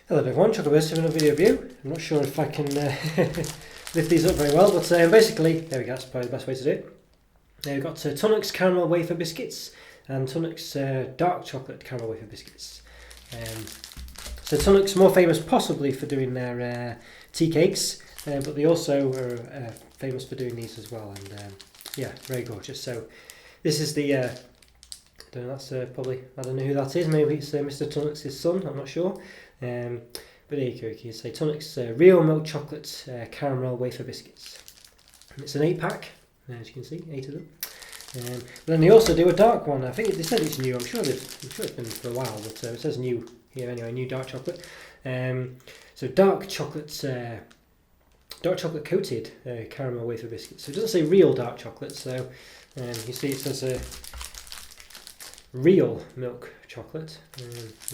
Hello everyone, Chocolo Roberto with another video review. I'm not sure if I can lift these up very well, but basically, there we go, that's probably the best way to do it. We've got Tunnock's Caramel Wafer Biscuits and Tunnock's Dark Chocolate Caramel Wafer Biscuits. So Tunnock's more famous possibly for doing their tea cakes, but they also are famous for doing these as well, and yeah, very gorgeous. So this is the, I don't know, that's probably, I don't know who that is, maybe it's Mr. Tunnock's son, I'm not sure. But there you go, you can say Tunnock's Real Milk Chocolate Caramel Wafer Biscuits. And it's an 8-pack, as you can see, 8 of them. But then they also do a dark one. I think they said it's new. I'm sure it's been for a while, but it says new here anyway. New dark chocolate. So dark chocolate coated caramel wafer biscuits. So it doesn't say real dark chocolate. So you see it says real milk chocolate.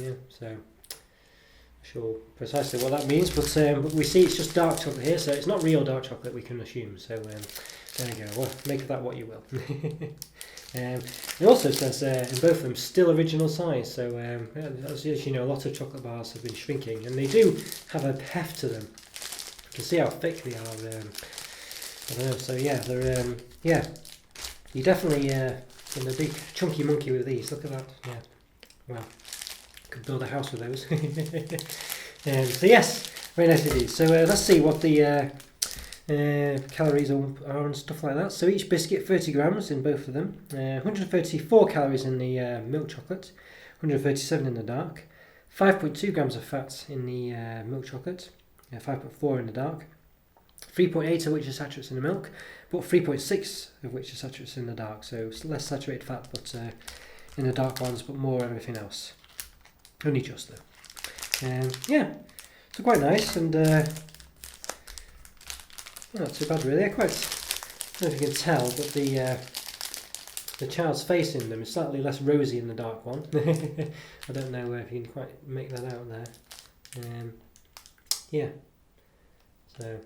Yeah. So. Sure precisely what that means, but we see it's just dark chocolate here, so it's not real dark chocolate, we can assume. So there you go, well, make of that what you will. It also says in both of them still original size, so as you know, a lot of chocolate bars have been shrinking, and they do have a heft to them. You can see how thick they are. I don't know, so yeah, they're yeah, you definitely in a big chunky monkey with these. Look at that, yeah, wow. Could build a house with those. So yes, very nice indeed. So let's see what the calories are and stuff like that. So each biscuit 30 grams in both of them, 134 calories in the milk chocolate, 137 in the dark, 5.2 grams of fat in the milk chocolate, 5.4 in the dark, 3.8 of which is saturates in the milk, but 3.6 of which is saturates in the dark. So less saturated fat, but in the dark ones, but more everything else. Only just though. Yeah, so quite nice, and not too bad really. I don't know if you can tell, but the child's face in them is slightly less rosy in the dark one. I don't know if you can quite make that out there. Yeah, so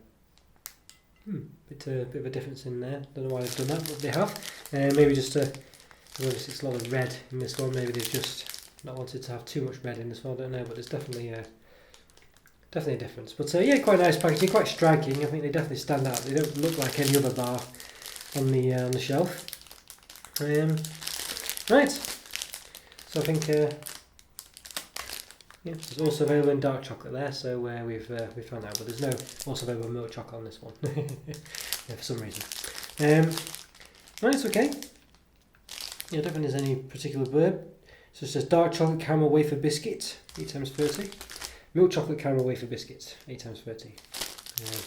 bit of a difference in there. Don't know why they've done that, but they have. Maybe just obviously it's a lot of red in this one. Maybe they've just not wanted to have too much red in this one, I don't know, but it's definitely a difference. But yeah, quite nice packaging, quite striking. I think they definitely stand out. They don't look like any other bar on the shelf. Right, so I think yeah, there's also available in dark chocolate there. So we've found out, but there's no also available milk chocolate on this one. Yeah, for some reason. Right, okay. Yeah, definitely is any particular blurb. So it says dark chocolate caramel wafer biscuit, 8 times 30. Milk chocolate caramel wafer biscuits, 8 times 30.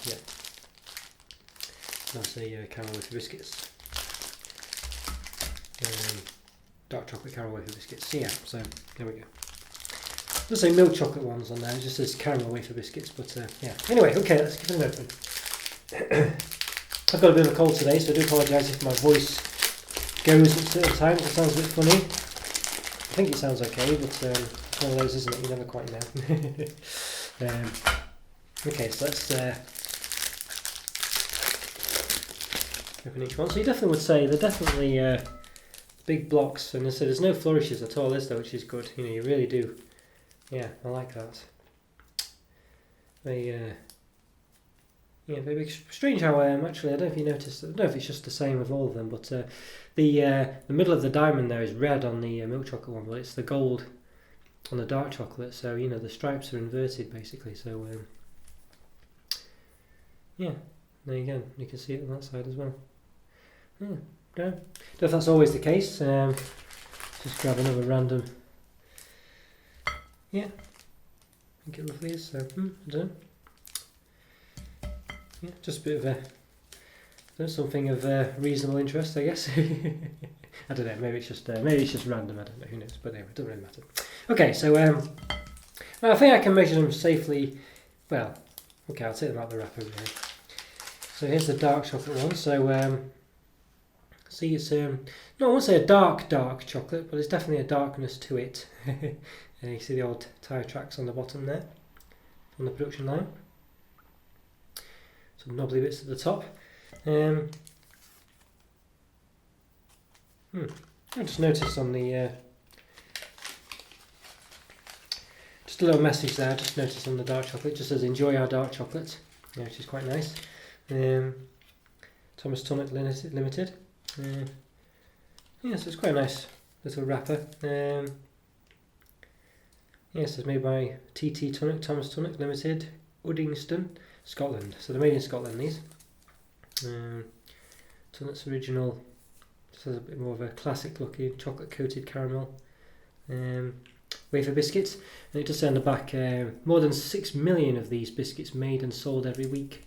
Yeah. That's the caramel wafer biscuits. Dark chocolate caramel wafer biscuits. Yeah, so there we go. Doesn't say milk chocolate ones on there, it just says caramel wafer biscuits, but yeah. Anyway, okay, let's give them open. I've got a bit of a cold today, so I do apologise if my voice goes at certain times. It sounds a bit funny. I think it sounds okay, but it's one of those, isn't it? You never quite know. Okay, so let's open each one. So you definitely would say they're definitely big blocks, and so there's no flourishes at all, is there? Which is good. You know, you really do. Yeah, I like that. They yeah, very big. Strange how actually I don't know if you noticed. I don't know if it's just the same with all of them, but the middle of the diamond there is red on the milk chocolate one, but it's the gold on the dark chocolate. So you know the stripes are inverted basically. So yeah, there you go. You can see it on that side as well. Yeah, don't know if that's always the case. Just grab another random. Yeah, I think it roughly is. So I don't know. Yeah, just a bit of something of reasonable interest, I guess. I don't know. Maybe it's just random. I don't know. Who knows? But anyway, it doesn't really matter. Okay, so I think I can measure them safely. Well, okay, I'll take them out of the wrapper over here. So here's the dark chocolate one. So see, it's no, I won't say a dark chocolate, but there's definitely a darkness to it. And you see the old tyre tracks on the bottom there, on the production line. Some knobbly bits at the top. I just noticed on the just a little message there. I just noticed on the dark chocolate, it just says enjoy our dark chocolate, yeah, which is quite nice. Thomas Tunnock Limited. Yeah, so it's quite a nice little wrapper. Yes, it's made by TT Tunnock, Thomas Tunnock Limited, Uddingston, Scotland. So they're made in Scotland, these. Tunnock's original, this has a bit more of a classic looking chocolate coated caramel wafer biscuits. And it does say on the back, more than 6 million of these biscuits made and sold every week.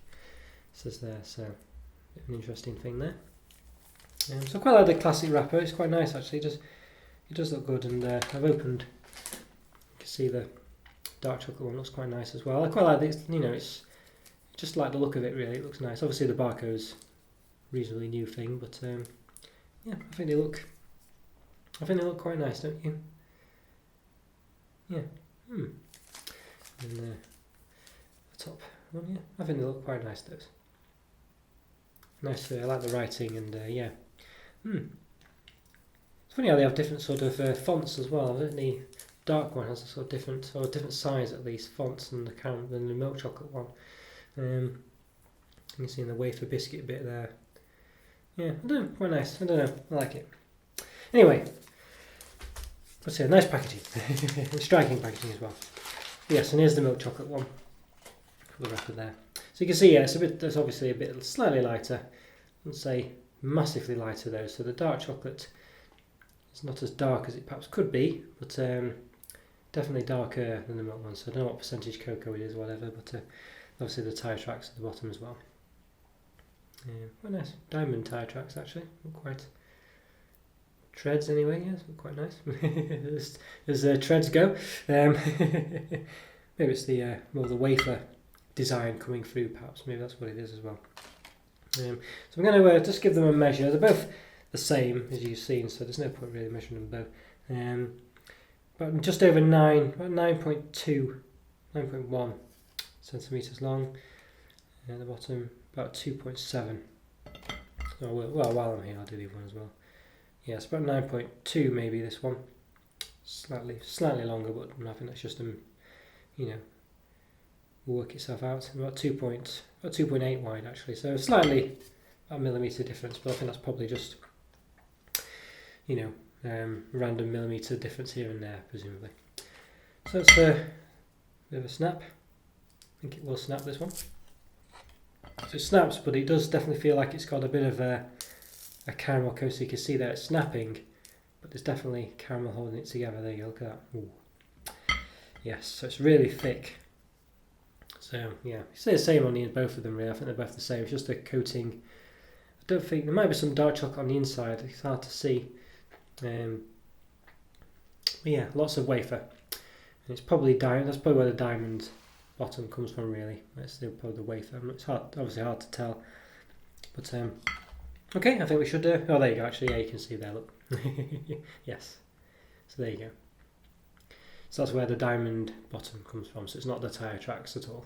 It says there, so an interesting thing there. So I quite like the classic wrapper, it's quite nice actually, it does look good, and I've opened, you can see the dark chocolate one looks quite nice as well. I quite like this, you know, it's just like the look of it really, it looks nice. Obviously the barcode's reasonably new thing, but yeah, I think they look quite nice, don't you? Yeah. And the top one, yeah, I think they look quite nice, those. Nice, I like the writing, and yeah. It's funny how they have different sort of fonts as well. The dark one has a sort of different size at least fonts than the milk chocolate one. You can see in the wafer biscuit bit there. Yeah, I don't know, quite nice. I don't know, I like it. Anyway, let's see, nice packaging, striking packaging as well. Yes, and here's the milk chocolate one. For the wrapper there. So you can see, yeah, it's obviously a bit slightly lighter. I wouldn't say massively lighter though. So the dark chocolate is not as dark as it perhaps could be, but definitely darker than the milk one. So I don't know what percentage cocoa it is, or whatever, but obviously the tyre tracks at the bottom as well. Quite nice. Diamond tyre tracks actually. Look quite treads anyway. Yes, look quite nice. as treads go. Maybe it's the more the wafer design coming through, perhaps. Maybe that's what it is as well. So I'm going to just give them a measure. They're both the same as you've seen, so there's no point really measuring them both. But just over 9.1 centimetres long, and at the bottom about 2.7. Oh, well, while I'm here I'll do the other one as well. Yeah, it's about 9.2 maybe, this one. Slightly longer, but I think that's just will work itself out. About 2.8 wide actually, so slightly a millimetre difference, but I think that's probably just random millimetre difference here and there presumably. So it's a bit of a snap. I think it will snap, this one. So it snaps, but it does definitely feel like it's got a bit of a caramel coat, so you can see there it's snapping, but there's definitely caramel holding it together. There you go, look at that. Ooh. Yes, so it's really thick. So yeah, it's the same on both of them really. I think they're both the same. It's just a coating. I don't think there might be some dark chocolate on the inside. It's hard to see. But yeah, lots of wafer. And it's probably diamond. That's probably where the diamond bottom comes from really. That's probably the wafer. It's obviously hard to tell. But okay, I think we should. Oh, there you go. Actually, yeah, you can see there. Look. Yes. So there you go. So that's where the diamond bottom comes from, so it's not the tyre tracks at all.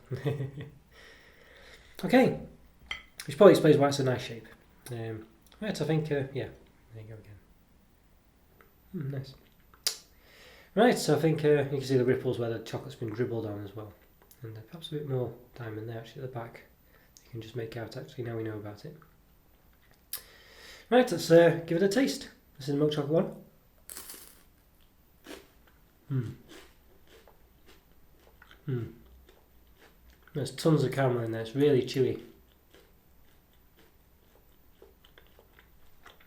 Okay, which probably explains why it's a nice shape. Right, I think, yeah, there you go again. Nice. Right, so I think you can see the ripples where the chocolate's been dribbled on as well. And perhaps a bit more diamond there actually at the back. You can just make out actually, now we know about it. Right, let's give it a taste. This is the milk chocolate one. There's tons of caramel in there, it's really chewy.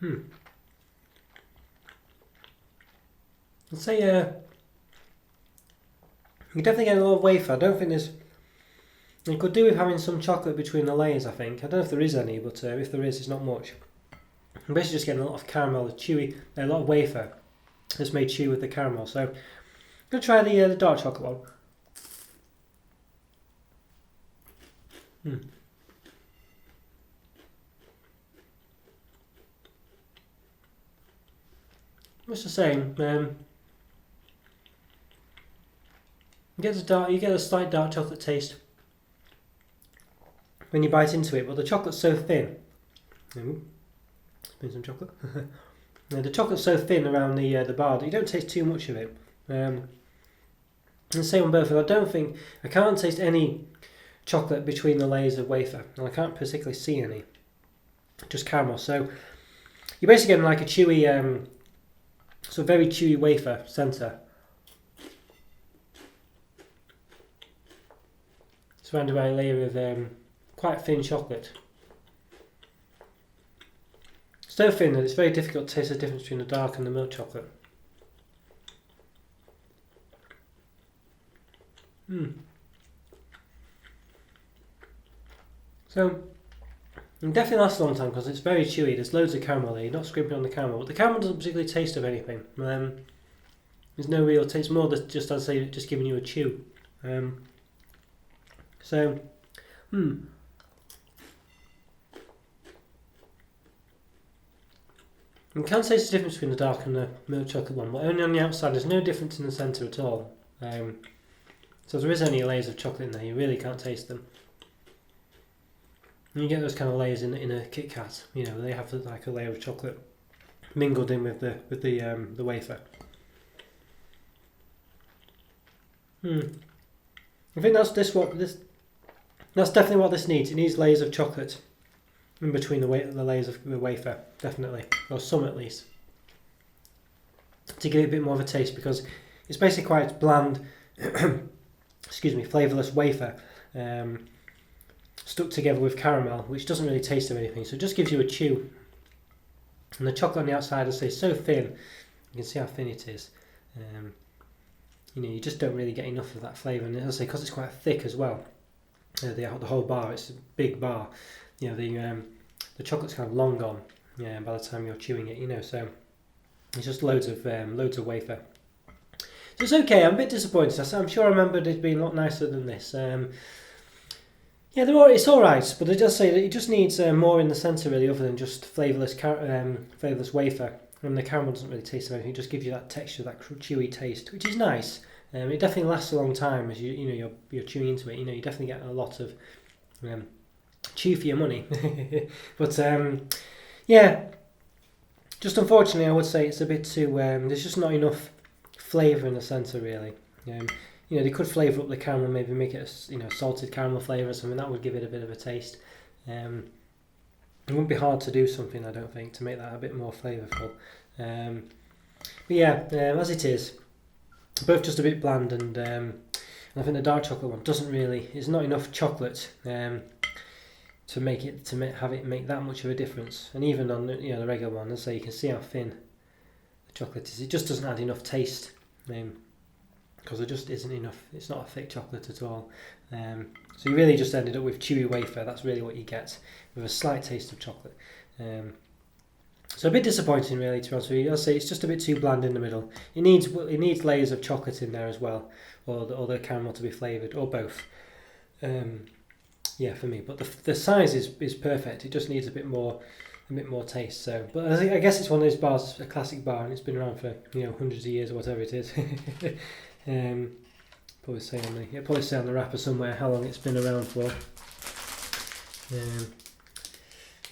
I'd say you definitely get a lot of wafer. I don't think there's... You could do with having some chocolate between the layers, I think. I don't know if there is any, but if there is, it's not much. I'm basically just getting a lot of caramel, chewy, a lot of wafer that's made chewy with the caramel. So I'm going to try the dark chocolate one. What's the saying? You get a slight dark chocolate taste when you bite into it, but the chocolate's so thin. Spin some chocolate. The chocolate's so thin around the bar that you don't taste too much of it. And same on both. I can't taste any chocolate between the layers of wafer, and I can't particularly see any. Just caramel. So you're basically getting like a chewy, so very chewy wafer centre, surrounded by a layer of quite thin chocolate. So thin that it's very difficult to taste the difference between the dark and the milk chocolate. So it definitely lasts a long time because it's very chewy. There's loads of caramel there. You're not scrimping on the caramel, but the caramel doesn't particularly taste of anything. There's no real taste. More than just, I'd say, just giving you a chew. You can taste the difference between the dark and the milk chocolate one, but only on the outside. There's no difference in the centre at all. So if there is any layers of chocolate in there, you really can't taste them. And you get those kind of layers in a Kit Kat. You know, they have like a layer of chocolate mingled in with the wafer. I think that's definitely what this needs. It needs layers of chocolate in between the layers of the wafer, definitely, or some at least, to give it a bit more of a taste, because it's basically quite bland, flavourless wafer stuck together with caramel, which doesn't really taste of anything, so it just gives you a chew. And the chocolate on the outside, I say, so thin. You can see how thin it is. You just don't really get enough of that flavour, and as I say, because it's quite thick as well. The whole bar, it's a big bar. The chocolate's kind of long gone. By the time you're chewing it, so it's just loads of wafer. So it's okay. I'm a bit disappointed. I'm sure I remembered it being a lot nicer than this. It's all right, but it does say that it just needs more in the centre, really, other than just flavourless wafer. And the caramel doesn't really taste of anything. It just gives you that texture, that chewy taste, which is nice. It definitely lasts a long time as you're chewing into it. You definitely get a lot of chew for your money. But just unfortunately, I would say it's a bit too. There's just not enough flavour in the centre, really. They could flavour up the caramel, maybe make it a salted caramel flavour or something. That would give it a bit of a taste. It wouldn't be hard to do something, I don't think, to make that a bit more flavourful. As it is, both just a bit bland, and I think the dark chocolate one doesn't really. It's not enough chocolate to have it make that much of a difference. And even on the regular one, as I say, you can see how thin the chocolate is. It just doesn't add enough taste, because there just isn't enough. It's not a thick chocolate at all. So you really just ended up with chewy wafer. That's really what you get, with a slight taste of chocolate. So a bit disappointing, really, to be honest with you. I'll say it's just a bit too bland in the middle. It needs layers of chocolate in there as well, or the caramel to be flavoured, or both. For me. But the size is perfect. It just needs a bit more taste. So, but I guess it's one of those bars, a classic bar, and it's been around for hundreds of years or whatever it is. Probably say on the wrapper somewhere how long it's been around for.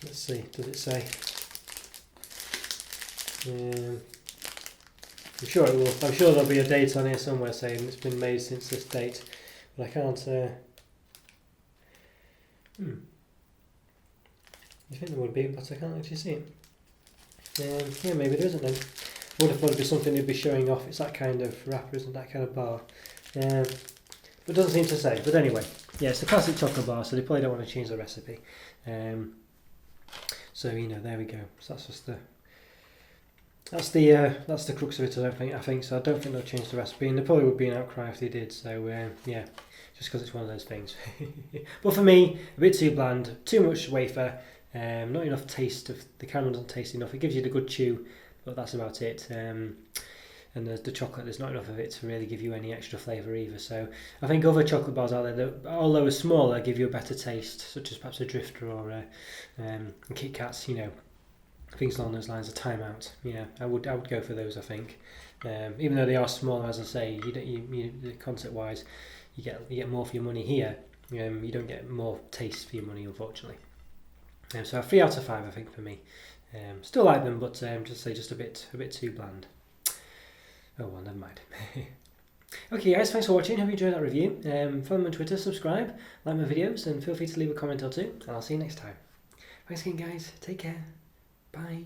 Let's see, does it say? I'm sure it will. I'm sure there'll be a date on here somewhere saying it's been made since this date, but I can't. I think there would be, but I can't actually see it. Maybe there isn't then. Would have thought it'd be something they'd be showing off. It's that kind of wrapper, isn't that kind of bar? But it doesn't seem to say. But anyway, it's a classic chocolate bar, so they probably don't want to change the recipe. So there we go. So that's just that's the crux of it. I think so. I don't think they'll change the recipe, and there probably would be an outcry if they did. So just because it's one of those things. But for me, a bit too bland, too much wafer, not enough taste of the caramel. Doesn't taste enough. It gives you the good chew, but that's about it. And the chocolate, there's not enough of it to really give you any extra flavour either. So I think other chocolate bars out there, that, although smaller, give you a better taste, such as perhaps a Drifter or Kit Kats, things along those lines. A Time Out, I would go for those. I think, even though they are smaller, as I say, you concept wise, you get more for your money here. You don't get more taste for your money, unfortunately. So a 3 out of 5, I think, for me. Still like them, but just a bit too bland. Oh well, never mind. Okay guys, thanks for watching. Hope you enjoyed that review. Follow me on Twitter, subscribe, like my videos, and feel free to leave a comment or two. And I'll see you next time. Thanks again guys. Take care. Bye.